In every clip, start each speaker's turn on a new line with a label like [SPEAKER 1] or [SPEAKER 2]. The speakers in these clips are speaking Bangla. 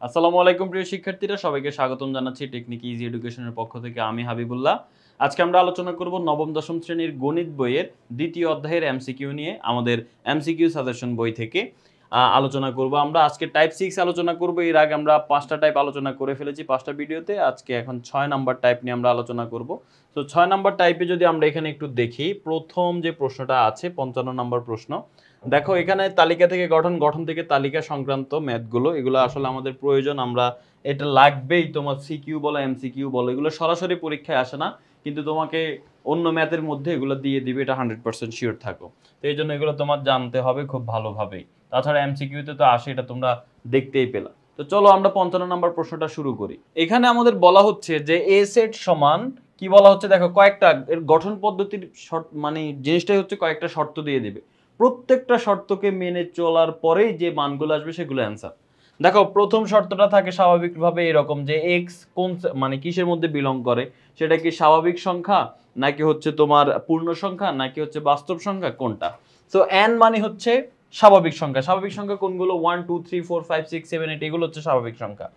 [SPEAKER 1] আসসালামু আলাইকুম প্রিয় শিক্ষার্থীরা, সবাইকে স্বাগতম জানাচ্ছি টেকনিক ইজি এডুকেশনের পক্ষ থেকে। আমি হাবিবুল্লাহ। আজকে আমরা আলোচনা করব নবম দশম শ্রেণীর গণিত বইয়ের দ্বিতীয় অধ্যায়ের এমসিকিউ নিয়ে। আমাদের এমসিকিউ সাজেশন বই থেকে আলোচনা করব। আমরা আজকে টাইপ 6 আলোচনা করব। এর আগে আমরা 5টা টাইপ আলোচনা করে ফেলেছি 5টা ভিডিওতে। আজকে এখন 6 নাম্বার টাইপ নিয়ে আমরা আলোচনা করব। তো 6 নাম্বার টাইপে যদি আমরা এখানে একটু দেখি, প্রথম যে প্রশ্নটা আছে 55 নম্বর প্রশ্ন। দেখো এখানে তালিকা থেকে গঠন, গঠন থেকে তালিকা সংক্রান্ত ম্যাথগুলো, এগুলো আসলে আমাদের প্রয়োজন। আমরা এটা লাগবেই, তোমার সিকিউ বলো এমসিকিউ বলো, এগুলো সরাসরি পরীক্ষায় আসে না, কিন্তু তোমাকে অন্য ম্যাথের মধ্যে এগুলো দিয়ে দিবে, এটা 100% শিওর থাকো। তো এই জন্য এগুলো তোমার জানতে হবে খুব ভালোভাবেই। তাছাড়া এমসিকিউতে তো আসে, এটা তোমরা দেখতেই পেলা। তো চলো আমরা 55 নম্বর প্রশ্নটা শুরু করি। এখানে আমাদের বলা হচ্ছে যে এ সেট সমান কি বলা হচ্ছে, দেখো কয়েকটা এর গঠন পদ্ধতির শর্ত, মানে জিনিসটাই হচ্ছে কয়েকটা শর্ত দিয়ে দিবে। প্রত্যেকটা শর্তকে মেনে চলার পরেই যে মানগুলো আসবে সেগুলো অ্যান্সার। দেখো প্রথম শর্তটা থাকে স্বাভাবিকভাবে এরকম যে এক্স কোন মানে কিসের মধ্যে বিলং করে, সেটা কি স্বাভাবিক সংখ্যা নাকি হচ্ছে তোমার পূর্ণ সংখ্যা নাকি হচ্ছে বাস্তব সংখ্যা, কোনটা। সো এন মানে হচ্ছে স্বাভাবিক সংখ্যা। স্বাভাবিক সংখ্যা কোনগুলো? 1 2 3 4 5 6 7 8, এগুলো হচ্ছে স্বাভাবিক সংখ্যা।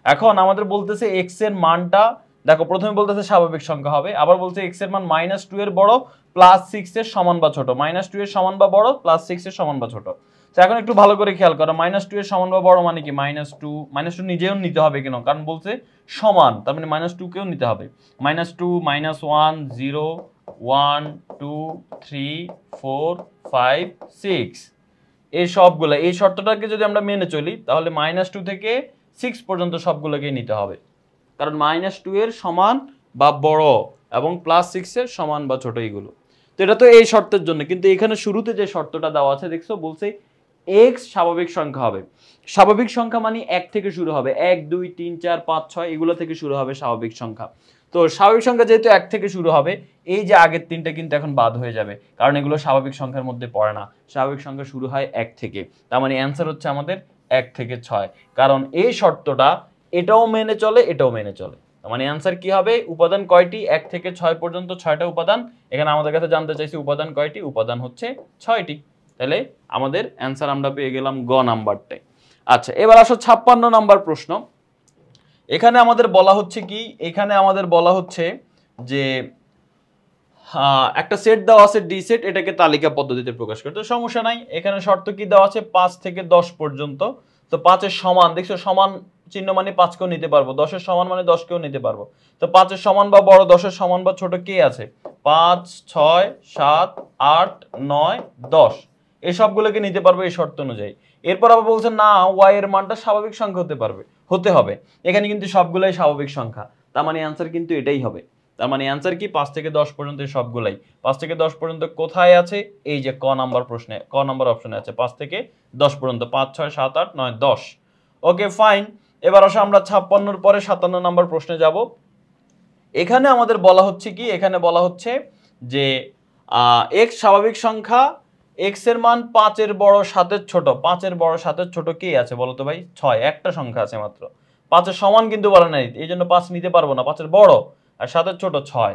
[SPEAKER 1] এখন আমাদের বলতেছে এক্স এর মানটা, দেখো প্রথমে বলতেছে স্বাভাবিক সংখ্যা হবে, আবার বলছে এক্স এর মান -2 এর বড় +6 এর সমান বা ছোট, -2 এর সমান বা বড় +6 এর সমান বা ছোট। তো এখন একটু ভালো করে খেয়াল করো, -2 এর সমান বা বড় মানে কি? -2 নিজেও নিতে হবে কেন? কারণ বলছে সমান, তার মানে -2 কেও নিতে হবে। -2 -1 0 1 2 3 4 5 6, এই সবগুলো, এই শর্তটাকে যদি আমরা মেনে চলি তাহলে -2 থেকে 6 পর্যন্ত সবগুলোকেই নিতে হবে, কারণ -2 এর সমান বা বড় এবং +6 এর সমান বা ছোট, এইগুলো। তো এটা তো এই শর্তের জন্য, কিন্তু এখানে শুরুতে যে শর্তটা দেওয়া আছে দেখছো, বলছে x স্বাভাবিক সংখ্যা হবে। স্বাভাবিক সংখ্যা মানে 1 থেকে শুরু হবে, 1 2 3 4 5 6 এগুলো থেকে শুরু হবে স্বাভাবিক সংখ্যা। তো স্বাভাবিক সংখ্যা যেহেতু 1 থেকে শুরু হবে, এই যে আগের তিনটা কিন্তু এখন বাদ হয়ে যাবে, কারণ এগুলো স্বাভাবিক সংখ্যার মধ্যে পড়ে না। স্বাভাবিক সংখ্যা শুরু হয় 1 থেকে, তার মানে অ্যান্সার হচ্ছে আমাদের 1 থেকে 6, কারণ এই শর্তটা এটাও মেনে চলে এটাও মেনে চলে। মানে অ্যান্সার কি হবে? উপাদান কয়টি? 1 থেকে 6 পর্যন্ত 6টা উপাদান। এখানে আমাদের কাছে জানতে চাইছি উপাদান কয়টি? উপাদান হচ্ছে 6টি। তাহলে আমাদের অ্যান্সার আমরা পেয়ে গেলাম গ নাম্বারটাই। আচ্ছা, এবার আসো 56 নাম্বার প্রশ্ন। এখানে আমাদের বলা হচ্ছে কি, এখানে আমাদের বলা হচ্ছে যে একটা সেট দেওয়া আছে ডি সেট, এটাকে তালিকা পদ্ধতিতে প্রকাশ করতে। সমস্যা নাই, এখানে শর্ত কি দেওয়া আছে? 5 থেকে 10 পর্যন্ত। তো 5 এর সমান, দেখছো সমান চিহ্ন মানে 5 কেও নিতে পারবো, 10 এর সমান মানে 10 কেও নিতে পারবো। তো 5 এর সমান বা বড়, 10 এর সমান বা ছোট কে আছে? 5 6 7 8 9 10, এই সবগুলোকে নিতে পারবো এই শর্ত অনুযায়ী। এরপর আবার বলছে না, ওয়াই এর মানটা স্বাভাবিক সংখ্যা হতে হবে। এখানে কিন্তু সবগুলাই স্বাভাবিক সংখ্যা, তার মানে অ্যান্সার কিন্তু এটাই হবে। তার মানে অ্যান্সার কি? 5 থেকে 10 পর্যন্ত সবগুলাই। 5 থেকে 10 পর্যন্ত কোথায় আছে? এই যে ক নাম্বার প্রশ্নে, ক নাম্বার অপশনে আছে 5 থেকে 10 পর্যন্ত, 5 6 7 8 9 10। Okay fine. এবার আসো আমরা 56 পরে 57 নাম্বার প্রশ্নে যাব। এখানে আমাদের বলা হচ্ছে কি, এখানে বলা হচ্ছে যে এক্স স্বাভাবিক সংখ্যা, এক্স এর মান 5 এর বড় 7 এর ছোট। 5 এর বড় 7 এর ছোট কে আছে বলো তো ভাই? 6, একটা সংখ্যা আছে মাত্র। 5 এর সমান কিন্তু বলা নাই, এই জন্য 5 নিতে পারবো না, 5 এর বড় আর 7 এর ছোট 6।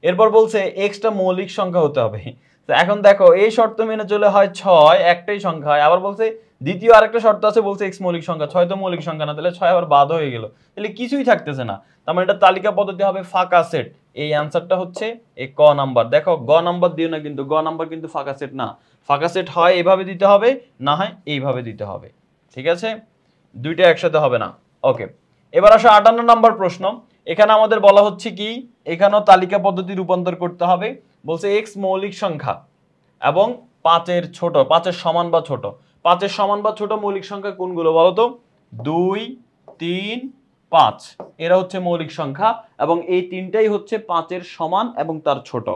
[SPEAKER 1] এরপর বলছে এক্সটা মৌলিক সংখ্যা হতে হবে। তো এখন দেখো এই শর্ত মেনে চলে হয় 6 একটাই সংখ্যা হয়, আবার বলছে দ্বিতীয় আরেকটা শর্ত আছে, বলছে এক্স মৌলিক সংখ্যা। 6 তো মৌলিক সংখ্যা না, তাহলে 6 আবার বাদ হয়ে গেল, তাহলে কিছুই থাকতেছে না। তার মানে এটা তালিকা পদ্ধতি হবে ফাঁকা সেট। এই অ্যান্সারটা হচ্ছে এই ক নাম্বার। দেখো গ নাম্বার দিও না কিন্তু, গ নাম্বার কিন্তু ফাঁকা সেট না। ফাঁকা সেট হয় এইভাবে দিতে হবে, না হয় এইভাবে দিতে হবে, ঠিক আছে? দুইটা একসাথে হবে না। ওকে, এবার আসো 58 নাম্বার প্রশ্ন। এখানে আমাদের বলা হচ্ছে কি, এখানেও তালিকা পদ্ধতি রূপান্তর করতে হবে। বলছে এক্স মৌলিক সংখ্যা এবং 5 এর ছোট, 5 এর সমান বা ছোট। 5 এর সমান বা ছোট মৌলিক সংখ্যা কোনগুলো বলো তো? 2 3 5, এরা হচ্ছে মৌলিক সংখ্যা, এবং এই তিনটাই হচ্ছে 5 এর সমান এবং তার ছোট।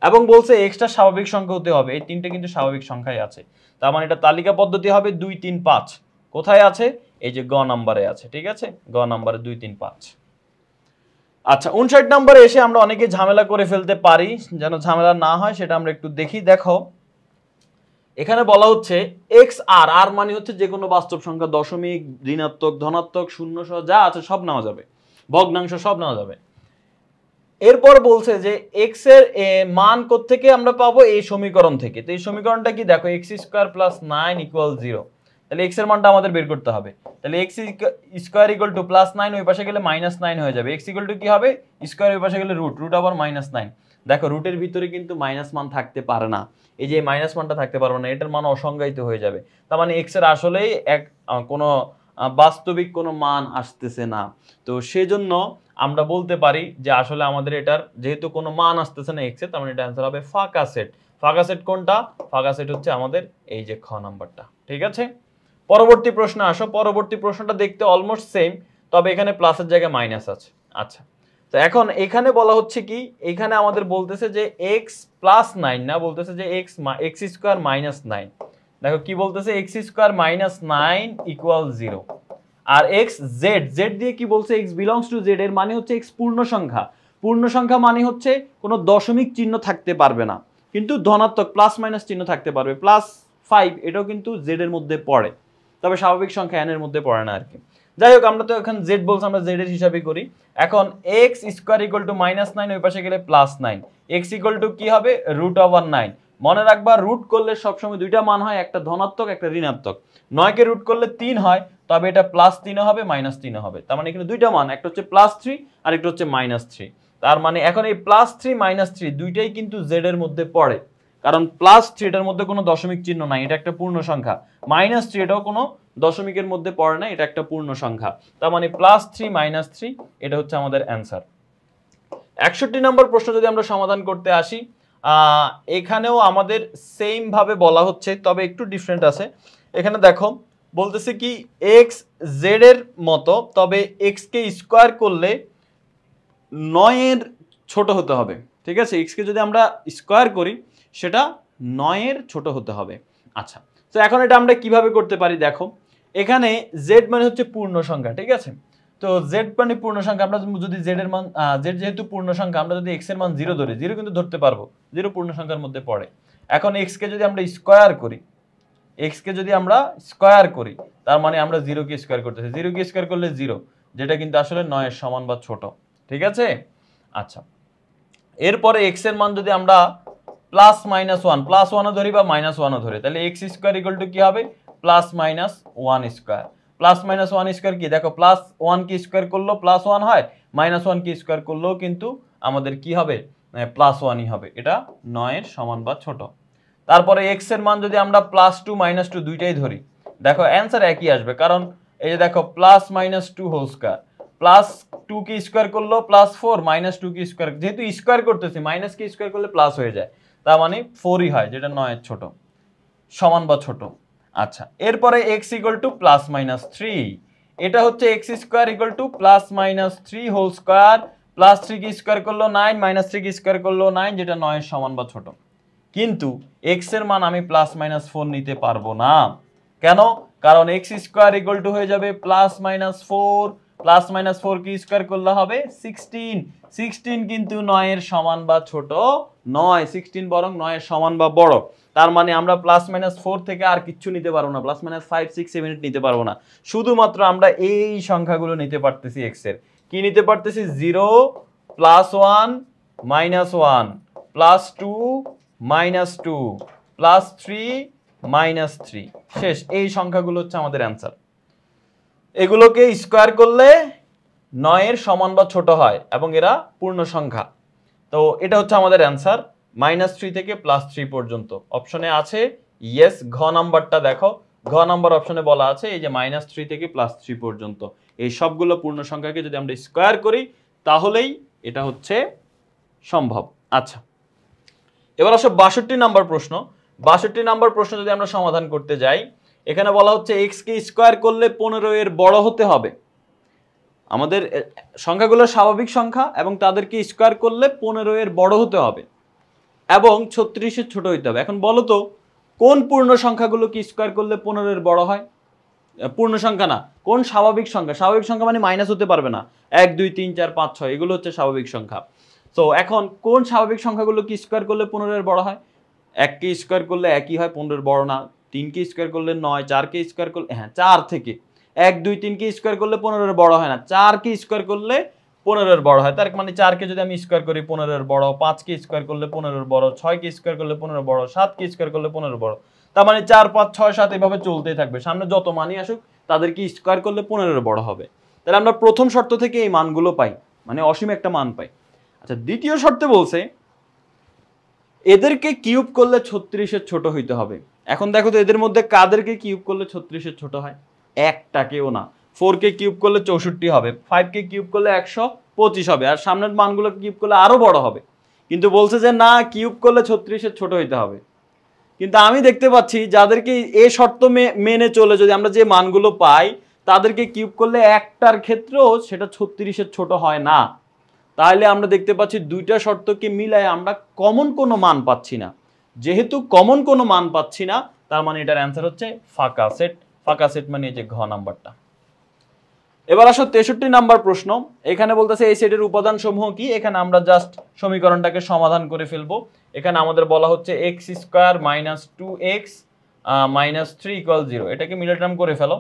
[SPEAKER 1] এবং বলছে এক্সটা স্বাভাবিক সংখ্যা হতে হবে, এই তিনটে কিন্তু স্বাভাবিক সংখ্যাই আছে। তার মানে এটা তালিকা পদ্ধতি হবে 2 3 5। কোথায় আছে? এই যে গ নাম্বারে আছে, ঠিক আছে? গ নাম্বারে 2 3 5। আচ্ছা, 59 নম্বরে এসে আমরা অনেকে ঝামেলা করে ফেলতে পারি, যেন ঝামেলা না হয় সেটা আমরা একটু দেখি। দেখো এখানে বলা হচ্ছে এক্স আর, আর মানে হচ্ছে যে কোনো বাস্তব সংখ্যা, দশমিক ঋণাত্মক ধনাত্মক শূন্য সহ যা আছে সব নেওয়া যাবে, ভগ্নাংশ সব নেওয়া যাবে। এরপর বলছে যে এক্স এর মান কোত্থেকে আমরা পাবো? এই সমীকরণ থেকে। তো এই সমীকরণটা কি? দেখো x² + 9 = 0। তাহলে x এর মানটা আমাদের বের করতে হবে। তাহলে x স্কয়ার ইকুয়াল টু +9, ওই পাশে গেলে -9 হয়ে যাবে। x ইকুয়াল টু কি হবে, স্কয়ার ওই পাশে গেলে রুট আবার -9। দেখো রুটের ভিতরে কিন্তু মাইনাস মান থাকতে পারে না, এই যে মাইনাস মানটা থাকতে পারবে না, এটার মান অসংজ্ঞায়িত হয়ে যাবে। তার মানে x এর আসলেই কোনো বাস্তবিক কোনো মান আসতেছে না। তো সেজন্য আমরা বলতে পারি যে আসলে আমাদের এটার যেহেতু কোনো মান আসতেছে না x এর, তার মানে এটা অ্যান্সার হবে ফাঁকা সেট। ফাঁকা সেট কোনটা, ফাঁকা সেট হচ্ছে আমাদের এই যে খ নাম্বারটা। ঠিক আছে, পরবর্তী প্রশ্ন আসো। পরবর্তী প্রশ্নটা দেখতে অলমোস্ট সেম, তবে এখানে প্লাসের জায়গায় মাইনাস আছে। আচ্ছা, তো এখন এখানে বলা হচ্ছে কি, এখানে আমাদের বলতেছে যে x +9 না, বলতেছে যে x স্কয়ার -9। দেখো কি বলতেছে, x স্কয়ার -9 = 0। আর x z দিয়ে কি বলছে, x বিলংস টু z, এর মানে হচ্ছে x পূর্ণ সংখ্যা। পূর্ণ সংখ্যা মানে হচ্ছে কোনো দশমিক চিহ্ন থাকতে পারবে না, কিন্তু ধনাত্মক প্লাস মাইনাস চিহ্ন থাকতে পারবে। +5 এটাও কিন্তু z এর মধ্যে পড়ে, তবে স্বাভাবিক সংখ্যা n এর মধ্যে পড়ে না আর কি। যাই হোক, আমরা তো এখন z বলছি, আমরা z এর হিসাবে করি। এখন x স্কয়ার ইকুয়াল টু -9, ওই পাশে গেলে +9, x ইকুয়াল টু কি হবে, √9। মনে রাখবা রুট করলে সবসময় দুইটা মান হয়, একটা ধনাত্মক একটা ঋণাত্মক। 9 কে রুট করলে 3 হয়, তবে এটা +3 হবে -3 হবে। তার মানে এখানে দুইটা মান, একটা হচ্ছে +3 আর একটা হচ্ছে -3। তার মানে এখন এই +3 -3 দুইটাই কিন্তু z এর মধ্যে পড়ে, কারণ +3 এটার মধ্যে কোনো দশমিক চিহ্ন নাই, এটা একটা পূর্ণ সংখ্যা। -3 এটাও কোনো দশমিকের মধ্যে পড়ে না, এটা একটা পূর্ণ সংখ্যা। তার মানে +3 -3 এটা হচ্ছে আমাদের অ্যান্সার। 61 নম্বর প্রশ্ন যদি আমরা সমাধান করতে আসি, এখানেও আমাদের সেম ভাবে বলা হচ্ছে, তবে একটু ডিফারেন্ট আছে। এখানে দেখো বলতেছে কি, x z এর মতো, তবে x কে স্কয়ার করলে 9 এর ছোট হতে হবে। ঠিক আছে, x কে যদি আমরা স্কয়ার করি সেটা 9 এর ছোট হতে হবে। আচ্ছা, তো এখন এটা আমরা কিভাবে করতে পারি, দেখো এখানে z মানে হচ্ছে পূর্ণ সংখ্যা। ঠিক আছে, তো z মানে পূর্ণ সংখ্যা, আমরা যদি z এর মান z যেহেতু পূর্ণ সংখ্যা, আমরা যদি x এর মান 0 ধরি, 0 কিন্তু ধরতে পারবো, 0 পূর্ণ সংখ্যার মধ্যে পড়ে। এখন x কে যদি আমরা স্কয়ার করি, x কে যদি আমরা স্কয়ার করি, তার মানে আমরা 0 কে স্কয়ার করতেছি, 0 কে স্কয়ার করলে 0, যেটা কিন্তু আসলে 9 এর সমান বা ছোট। ঠিক আছে, আচ্ছা এরপরে x এর মান যদি আমরা +-1 +1 ও ধরি বা -1 ও ধরি, তাহলে x স্কয়ার ইকুয়াল টু কি হবে, +-1 স্কয়ার। +-1 স্কয়ার কি, দেখো +1 কি স্কয়ার করলেও +1 হয়, -1 কি স্কয়ার করলেও কিন্তু আমাদের কি হবে, +1ই হবে। এটা 9 এর সমান বা ছোট। তারপরে x এর মান যদি আমরা +2 -2 দুইটাই ধরি, দেখো অ্যান্সার একই আসবে, কারণ এই যে দেখো +-2 হোল স্কয়ার, +2 কে স্কয়ার করলো +4, -2 কে স্কয়ার, যেহেতু স্কয়ার করতেছি, মাইনাস কে স্কয়ার করলে প্লাস হয়ে যায়, তার মানে 4ই হয়, যেটা 9 এর ছোট, সমান বা ছোট। আচ্ছা, এরপরে x ইকুয়াল টু +-3, এটা হচ্ছে x square equal to +-3 whole square, +3 কে স্কয়ার করলো 9, -3 কে স্কয়ার করলো 9, যেটা 9 এর সমান বা ছোট। কিন্তু x এর মান আমি +-4 নিতে পারবো না। কেন? কারণ x স্কয়ার ইকুয়াল টু হয়ে যাবে +-4, +-4 কি স্কয়ার করলে হবে 16, 16 কিন্তু 9 এর সমান বা ছোট নয়, 16 বরং 9 এর সমান বা বড়। তার মানে আমরা +-4 থেকে আর কিচ্ছু নিতে পারবো না, +-5, 6, 7 নিতে পারবো না, শুধুমাত্র আমরা এই সংখ্যাগুলো নিতে পারতেছি। x এর কি নিতে পারতেছি, 0, +1, -1, +2, -2, +3, -3, শেষ। এই সংখ্যাগুলো হচ্ছে আমাদের অ্যান্সার। এগুলোকে স্কয়ার করলে 9 এর সমান বা ছোট হয় এবং এরা পূর্ণ সংখ্যা। তো এটা হচ্ছে আমাদের অ্যান্সার, -3 থেকে +3 পর্যন্ত। অপশনে আছে ইয়েস। ঘ নাম্বারটা দেখো, ঘ নাম্বার অপশনে বলা আছে এই যে -3 থেকে +3 পর্যন্ত, এই সবগুলো পূর্ণ সংখ্যাকে যদি আমরা স্কয়ার করি তাহলেই এটা হচ্ছে সম্ভব। আচ্ছা, এবার আসো 62 নাম্বার প্রশ্ন। 62 নাম্বার প্রশ্ন যদি আমরা সমাধান করতে যাই, এখানে বলা হচ্ছে x কে স্কয়ার করলে 15 এর বড় হতে হবে। আমাদের সংখ্যাগুলো স্বাভাবিক সংখ্যা এবং তাদেরকে স্কয়ার করলে 15 এর বড় হতে হবে এবং 36 এর ছোট হতে হবে। এখন বলো তো কোন পূর্ণ সংখ্যাগুলো কি স্কয়ার করলে 15 এর বড় হয়? পূর্ণ সংখ্যা না, কোন স্বাভাবিক সংখ্যা? স্বাভাবিক সংখ্যা মানে মাইনাস হতে পারবে না, 1, 2, 3, 4, 5, 6 এগুলো হচ্ছে স্বাভাবিক সংখ্যা। তো এখন কোন স্বাভাবিক সংখ্যাগুলো কি স্কয়ার করলে 15 এর বড় হয়? 1 কে স্কয়ার করলে 1ই হয়, 15 এর বড় না। 3 কে স্কয়ার করলে 9, 4 কে স্কয়ার করলে 4 থেকে 1, 2, 3 কে স্কয়ার করলে 15 এর বড় হয় না, 4 কে স্কয়ার করলে 15 এর বড় হয়। তার মানে 4 কে যদি আমি স্কয়ার করি 15 এর বড়, 5 কে স্কয়ার করলে 15 এর বড়, 6 কে স্কয়ার করলে 15 এর বড়, 7 কে স্কয়ার করলে 15 এর বড়। তার মানে 4 5 6 7 এভাবে চলতেই থাকবে, সামনে যত মানই আসুক তাদেরকে স্কোয়ার করলে 15 বড় হবে। তাহলে আমরা প্রথম শর্ত থেকে এই মানগুলো পাই, মানে অসীম একটা মান পাই। আচ্ছা, দ্বিতীয় শর্তে বলছে এদেরকে কিউব করলে 36-এর ছোট হইতে হবে। এখন দেখো তো এদের মধ্যে কাদেরকে কিউব করলে 36-এর ছোট হয়? একটাকেও না। 4 কে কিউব করলে 64 হবে, 5 কে কিউব করলে 125 হবে, আর সামনের মানগুলো কিউব করলে আরো বড় হবে। কিন্তু বলছে যে না, কিউব করলে 36-এর ছোট হইতে হবে। কিন্তু আমি দেখতে পাচ্ছি যাদেরকে এই শর্ত মেনে চলে যদি আমরা যে মানগুলো পাই তাদেরকে কিউব করলে একটার ক্ষেত্রেও সেটা 36-এর ছোট হয় না। তাহলে আমরা দেখতে পাচ্ছি দুইটা শর্তকে মিলায় আমরা কমন কোনো মান পাচ্ছি না। যেহেতু কমন কোনো মান পাচ্ছি না, তার মানে এটার অ্যান্সার হচ্ছে ফাঁকা সেট। ফাঁকা সেট মানে এই যে ঘ নাম্বারটা। এবার আসো 63 নাম্বার প্রশ্ন। এখানে বলতেছে এই সেটের উপাদান সমূহ কি। এখানে আমরা জাস্ট সমীকরণটাকে সমাধান করে ফেলবো। এখানে আমাদের বলা হচ্ছে x square minus 2x minus 3 equal 0। এটাকে মিডল টার্ম করে ফেলো।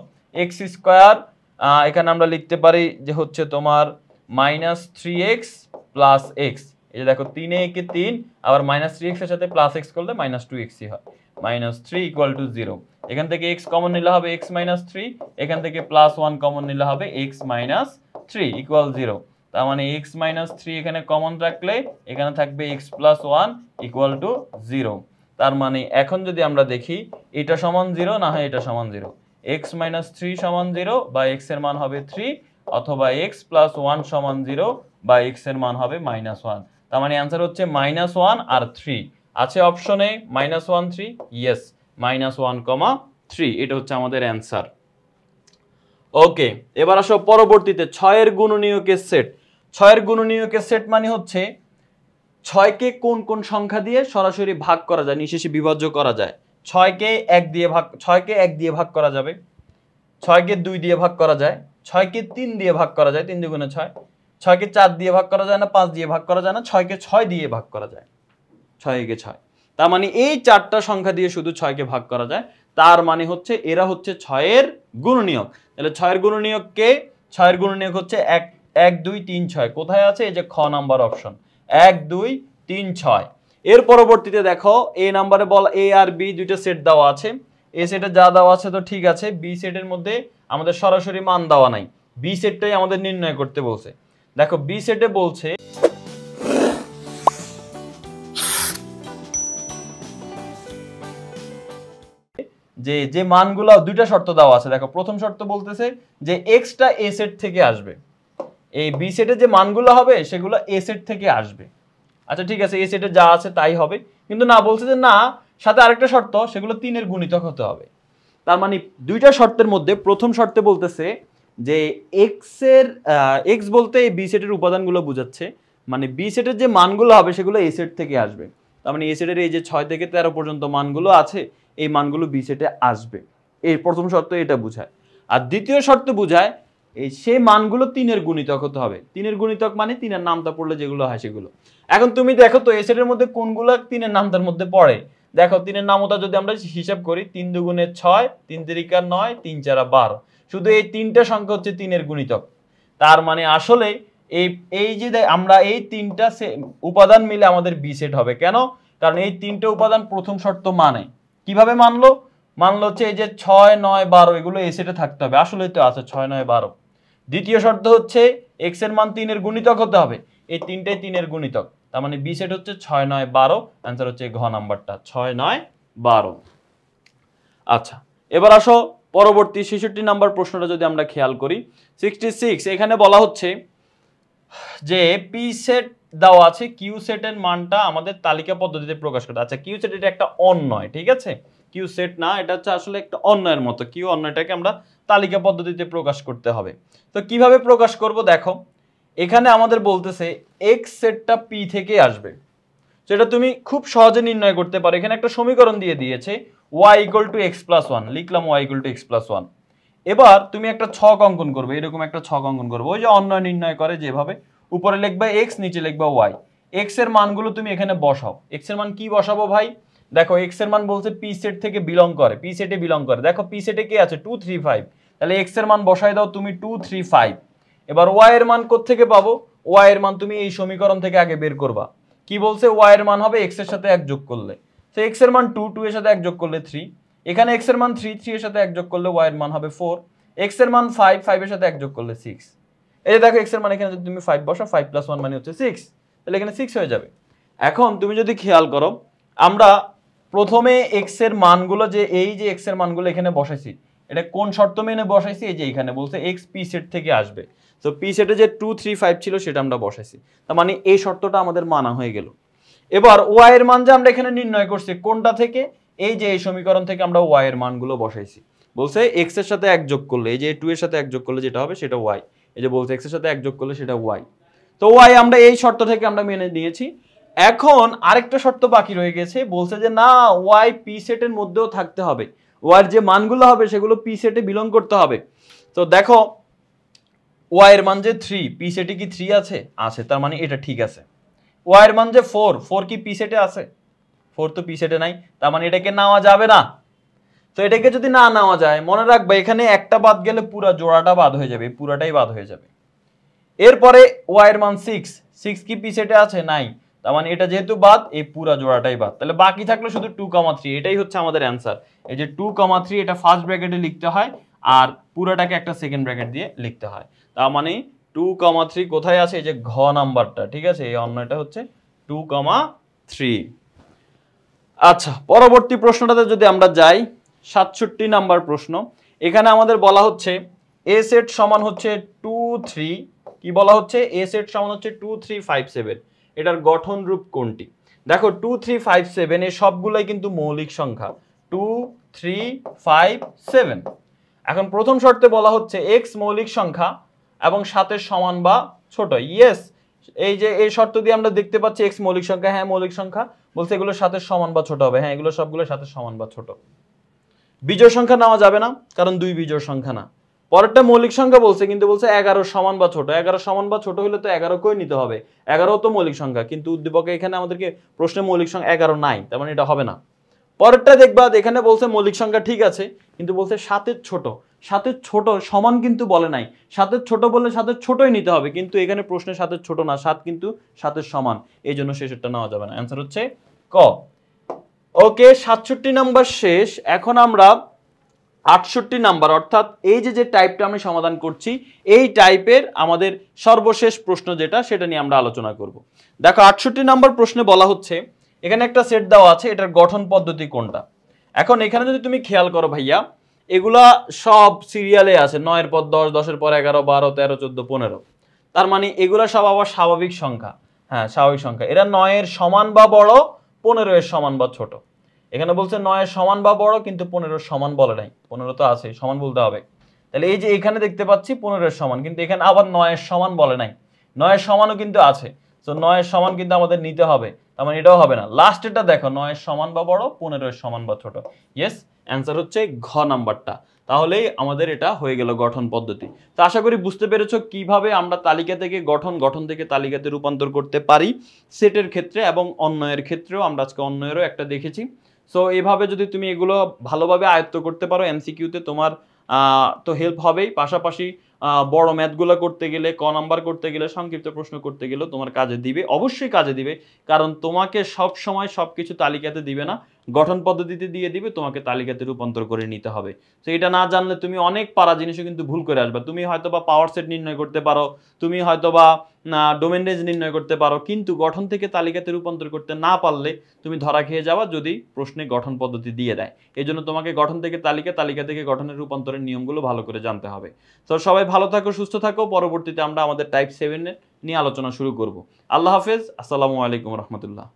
[SPEAKER 1] x স্কয়ার এখানে আমরা লিখতে পারি যে হচ্ছে তোমার মাইনাস 3x প্লাস x। এই যে দেখো 3 এ 3, আবার মাইনাস 3x এর সাথে প্লাস x করলে মাইনাস 2x হয়। Minus 3 equal to 0। এখান থেকে x কমন নিলে হবে x মাইনাস 3, এখান থেকে প্লাস 1 কমন নিলে হবে x মাইনাস 3 ইকুয়াল 0। তার মানে x মাইনাস 3 এখানে কমন রাখলে এখানে থাকবে x প্লাস 1 ইকুয়াল টু 0। তার মানে এখন যদি আমরা দেখি এটা সমান 0 না হয় এটা সমান 0, x মাইনাস 3 সমান 0 বা x এর মান হবে 3, অথবা x প্লাস 1 সমান 0 বা x এর মান হবে মাইনাস 1। তার মানে অ্যান্সার হচ্ছে মাইনাস 1 আর 3 আছে অপশনে। মাইনাস 1 3, ইয়েস, মাইনাস 1 কমা 3, এটা হচ্ছে আমাদের অ্যান্সার। ওকে, এবার আসো পরবর্তীতে 6 এর গুণনীয়কের সেট। 6 এর গুণনীয়কের সেট মানে হচ্ছে 6 কে কোন কোন সংখ্যা দিয়ে সরাসরি ভাগ করা যায়, নিঃশেষে বিভাজ্য করা যায়। 6 কে 1 দিয়ে ভাগ করা যাবে, 6 কে 2 দিয়ে ভাগ করা যায়, 6 কে 3 দিয়ে ভাগ করা যায়, 3 দুগুণে 6, 6 কে 4 দিয়ে ভাগ করা যায় না, 5 দিয়ে ভাগ করা যায় না, 6 কে 6 দিয়ে ভাগ করা যায়, 6 কে 6। তার মানে এই চারটা সংখ্যা দিয়ে শুধু 6 কে ভাগ করা যায়। তার মানে হচ্ছে এরা হচ্ছে 6 এর গুণনীয়ক। তাহলে 6 এর গুণনীয়ক কে? 6 এর গুণনীয়ক হচ্ছে 1 1 2 3 6। কোথায় আছে? এই যে খ নাম্বার অপশন, 1 2 3 6। এর পরবর্তীতে দেখো এ নাম্বারে বলা এ আর বি দুইটা সেট দেওয়া আছে। এ সেটে যা দেওয়া আছে তো ঠিক আছে, বি সেটের মধ্যে আমাদের সরাসরি মান দেওয়া নাই, বি সেটটাই আমাদের নির্ণয় করতে বলছে। দেখো বি সেটে বলছে যে মানগুলো দুইটা শর্ত দেওয়া আছে। দেখো প্রথম শর্ত বলতেছে যে এক্সটা এ সেট থেকে আসবে, এই বি সেটে যে মানগুলো হবে সেগুলো এ সেট থেকে আসবে। আচ্ছা ঠিক আছে, এ সেটে যা আছে তাই হবে, কিন্তু না বলছে যে না, সাথে আরেকটা শর্ত, সেগুলো 3 এর গুণিতক হতে হবে। তার মানে দুইটা শর্তের মধ্যে প্রথম শর্তে বলতেছে যে এক্স বলতে এই বি সেটের উপাদানগুলো বোঝাচ্ছে, মানে বি সেটের যে মানগুলো হবে সেগুলো এ সেট থেকে আসবে। তার মানে এ সেটের এই যে 6 থেকে 13 পর্যন্ত মানগুলো আছে এই মানগুলো বি সেটে আসবে। এই প্রথম শর্ত এটা বোঝায়। আর দ্বিতীয় শর্ত বোঝায় এই সেই মানগুলো 3 এর গুণিতক হতে হবে। 3 এর গুণিতক মানে 3 এর নামতা পড়লে যেগুলো হয় সেগুলো। এখন তুমি দেখো তো এ সেটের মধ্যে কোনগুলো 3 এর নামতার মধ্যে পড়ে। দেখো 3 এর নামতা যদি আমরা হিসাব করি, 3 দুগুণে 6, 3 তিরিকা 9, 3 চারা 12। শুধু এই তিনটা সংখ্যা হচ্ছে 3 এর গুণিতক। তার মানে আসলে এই যে আমরা এই তিনটা উপাদান মিলে আমাদের বি সেট হবে। কেন? কারণ এই তিনটা উপাদান প্রথম শর্ত মানে। কিভাবে মানলো? মানলো হচ্ছে এই যে 6 9 12 এগুলো এ সেটে থাকতে হবে, আসলেই তো আছে 6 9 12। দ্বিতীয় শর্ত হচ্ছে এক্স এর মান 3 এর গুণিতক হতে হবে, এই তিনটাই 3 এর গুণিতক। তার মানে বি সেট হচ্ছে 6 9 12। অ্যান্সার হচ্ছে ঘ নাম্বারটা, 6 9 12। আচ্ছা, এবার আসো পরবর্তী 66 নাম্বার প্রশ্নটা যদি আমরা খেয়াল করি। 66 এখানে বলা হচ্ছে যে পি সেট দেওয়া আছে, কিউ সেটের মানটা আমাদের তালিকা পদ্ধতিতে প্রকাশ করতে। আচ্ছা কিউ সেট এটা একটা অন্যয়, ঠিক আছে, কিউ সেট না, এটা হচ্ছে আসলে একটা অন্যয়ের মতো। কিউ অন্যয়টাকে আমরা তালিকা পদ্ধতিতে প্রকাশ করতে হবে। তো কিভাবে প্রকাশ করব? দেখো এখানে আমাদের বলতেছে এক্স সেটটা পি থেকে আসবে, সেটা তুমি খুব সহজে নির্ণয় করতে পারো। এখানে একটা সমীকরণ দিয়ে দিয়েছে y equal to x plus 1, লিখলাম y equal to x plus 1। এবার তুমি একটা ছক অঙ্কন করবে, এরকম একটা ছক অঙ্কন করবে, ওই যে অন্যয় নির্ণয় করে যেভাবে, উপরে লিখবা এক্স, নিচে লিখবা ওয়াই। এক্স এর মানগুলো তুমি এখানে বসাও। এক্স এর মান কি বসাবো ভাই? দেখো এক্স এর মান বলছে পি সেট থেকে বিলং করে, পি সেটে বিলং করে। দেখো পি সেটে কে আছে? 2 3 5, তাহলে এক্স এর মান বসাই দাও তুমি 2 3 5। এবার ওয়াই এর মান কোত্থেকে পাবো? ওয়াই এর মান তুমি এই সমীকরণ থেকে আগে বের করবা। কি বলছে? ওয়াই এর মান হবে এক্স এর সাথে 1 যোগ করলে, তো এক্স এর মান 2, 2 এর সাথে 1 যোগ করলে 3, এখানে x এর মান 3, 3 এর সাথে 1 যোগ করলে y এর মান হবে 4, x এর মান 5, 5 এর সাথে 1 যোগ করলে 6। এই যে দেখো x এর মান এখানে যদি তুমি 5 বসাও, 5 + 1 মানে হচ্ছে 6, তাহলে এখানে 6 হয়ে যাবে। এখন তুমি যদি খেয়াল করো, আমরা প্রথমে x এর মানগুলো যে এই যে x এর মানগুলো এখানে বসাইছি, এটা কোন শর্ত মেনে বসাইছি? এই যে এখানে বলছে x p সেট থেকে আসবে, তো p সেটে যে 2 3 5 ছিল সেটা আমরা বসাইছি, তার মানে এই শর্তটা আমাদের মানা হয়ে গেল। এবার y এর মান যে আমরা এখানে নির্ণয় করছি কোনটা থেকে? এই যে এই সমীকরণ থেকে আমরা y এর মানগুলো বসাইছি। বলছে x এর সাথে 1 যোগ করলে, এই যে 2 এর সাথে 1 যোগ করলে যেটা হবে সেটা y, এই যে বলছে x এর সাথে 1 যোগ করলে সেটা y, তো y আমরা এই শর্ত থেকে আমরা মেনে নিয়েছি। এখন আরেকটা শর্ত বাকি রয়ে গেছে, বলছে যে না, y p সেটের মধ্যেও থাকতে হবে, y এর যে মানগুলো হবে সেগুলো p সেটে বিলং করতে হবে। তো দেখো y এর মান যে 3, p সেটে কি 3 আছে? আছে, তার মানে এটা ঠিক আছে। y এর মান যে 4, 4 কি p সেটে আছে? 4 তো p সেটে নাই, তার মানে এটাকে নেওয়া যাবে না। তো এটাকে যদি না নেওয়া যায়, মনে রাখবে এখানে একটা বাদ গেলে পুরো জোড়াটা বাদ হয়ে যাবে, পুরাটাই বাদ হয়ে যাবে। এরপরে y এর মান 6, 6 কি p সেটে আছে? নাই, তার মানে এটা যেহেতু বাদ, এই পুরো জোড়াটাই বাদ, তাহলে বাকি থাকলো শুধু 2, 3। এটাই হচ্ছে আমাদের অ্যানসার। এই যে 2, 3 এটা ফার্স্ট ব্র্যাকেটে লিখতে হয়, আর পুরোটাকে একটা সেকেন্ড ব্র্যাকেট দিয়ে লিখতে হয়। তার মানে 2, 3 কোথায় আছে? এই যে ঘ নাম্বারটা, ঠিক আছে, এই অন্যটা হচ্ছে 2, 3। আচ্ছা, পরবর্তী প্রশ্নটাতে যদি আমরা যাই, 67 নাম্বার প্রশ্ন। এখানে আমাদের বলা হচ্ছে a সেট সমান হচ্ছে 2 3, কি বলা হচ্ছে? a সেট সমান হচ্ছে 2 3 5 7, এটার গঠন রূপ কোনটি? দেখো 2 3 5 7 এই সবগুলাই কিন্তু মৌলিক সংখ্যা, 2 3 5 7। এখন প্রথম শর্তে বলা হচ্ছে x মৌলিক সংখ্যা এবং 7 সমান বা ছোট। ইয়েস, এই যে এই শর্ত দিয়ে আমরা দেখতে পাচ্ছি x মৌলিক সংখ্যা, হ্যাঁ মৌলিক সংখ্যা, বলছে এগুলো 7 সমান বা ছোট হবে, হ্যাঁ এগুলো সবগুলো 7 সমান বা ছোট। বিজোড় সংখ্যা নেওয়া যাবে না, কারণ 2 বিজোড় সংখ্যা না। পরেরটা মৌলিক সংখ্যা বলছে, কিন্তু বলছে 11 সমান বা ছোট, 11 সমান বা ছোট হলে তো 11 কেই নিতে হবে, 11 তো মৌলিক সংখ্যা, কিন্তু উদ্দীপকে এখানে আমাদেরকে প্রশ্নে মৌলিক সংখ্যা 11 নাই, তার মানে এটা হবে না। পরেরটা দেখবা, এখানে বলছে মৌলিক সংখ্যা ঠিক আছে, কিন্তু বলছে 7 ছোট, 7 ছোট সমান কিন্তু বলে নাই, 7 ছোট বললে 7 ছোটই নিতে হবে, কিন্তু এখানে প্রশ্নে 7 ছোট না, 7 কিন্তু 7 সমান, এই জন্য শেষেরটা নেওয়া যাবে না। অ্যান্সার হচ্ছে ক। ওকে, 67 নাম্বার শেষ। এখন আমরা 68 নাম্বার, অর্থাৎ এই যে টাইপটা আমি সমাধান করছি, এই টাইপের আমাদের সর্বশেষ প্রশ্ন যেটা, সেটা নিয়ে আমরা আলোচনা করব। দেখো 68 নাম্বার প্রশ্নে বলা হচ্ছে এখানে একটা সেট দেওয়া আছে, এটার গঠন পদ্ধতি কোনটা? এখন এখানে যদি তুমি খেয়াল করো ভাইয়া, এগুলা সব সিরিয়ালে আছে, 9 এর পর 10, 10 এর পর 11, 12, 13, 14, 15, তার মানে এগুলা সব আবার স্বাভাবিক সংখ্যা। হ্যাঁ স্বাভাবিক সংখ্যা, এরা 9 এর সমান বা বড়, 15 এর সমান বা ছোট। এখানে বলছে 9 এর সমান বা বড়, কিন্তু 15 এর সমান বলে নাই, 15 তো আছে, সমান বলতে হবে। তাহলে এই যে এখানে দেখতে পাচ্ছি 15 এর সমান, কিন্তু এখানে আবার 9 এর সমান বলে নাই, 9 এর সমানও কিন্তু আছে, তো 9 এর সমান কিন্তু আমাদের নিতে হবে, তার মানে এটাও হবে না। লাস্টেরটা দেখো, 9 এর সমান বা বড়, 15 এর সমান বা ছোট। ইয়েস, অ্যান্সার হচ্ছে ঘ নাম্বারটা। তাহলেই আমাদের এটা হয়ে গেল গঠন পদ্ধতি। তো আশা করি বুঝতে পেরেছো কিভাবে আমরা তালিকা থেকে গঠন, গঠন থেকে তালিকাতে রূপান্তর করতে পারি সেটের ক্ষেত্রে, এবং অন্বয়ের ক্ষেত্রেও আমরা আজকে অন্বয়েরও একটা দেখেছি। সো এইভাবে যদি তুমি এগুলো ভালোভাবে আয়ত্ত করতে পারো, এমসিকিউতে তোমার তো হেল্প হবেই, পাশাপাশি বড় ম্যাথগুলো করতে গেলে, ক নাম্বার করতে গেলে, সংক্ষিপ্ত প্রশ্ন করতে গেলেও তোমার কাজে দিবে, অবশ্যই কাজে দিবে, কারণ তোমাকে সব সময় সবকিছু তালিকাতে দিবে না, গঠন পদ্ধতিতে দিয়ে দিবে, তোমাকে তালিকাতে রূপান্তর করে নিতে হবে। তো এটা না জানলে তুমি অনেক পারা জিনিসও কিন্তু ভুল করে আসবে। তুমি হয়তোবা পাওয়ার সেট নির্ণয় করতে পারো, তুমি হয়তোবা ডোমেন রেঞ্জ নির্ণয় করতে পারো, কিন্তু গঠন থেকে তালিকাতে রূপান্তর করতে না পারলে তুমি ধরা খেয়ে যাওয়া যদি প্রশ্নে গঠন পদ্ধতি দিয়ে দেয়। এই জন্য তোমাকে গঠন থেকে তালিকা, তালিকা থেকে গঠনের রূপান্তরের নিয়মগুলো ভালো করে জানতে হবে। তো সবাই ভালো থাকো, সুস্থ থাকো। পরবর্তীতে আমরা আমাদের টাইপ 7 নিয়ে আলোচনা শুরু করব। আল্লাহ হাফেজ, আসসালামু আলাইকুম রহমতুল্লাহ।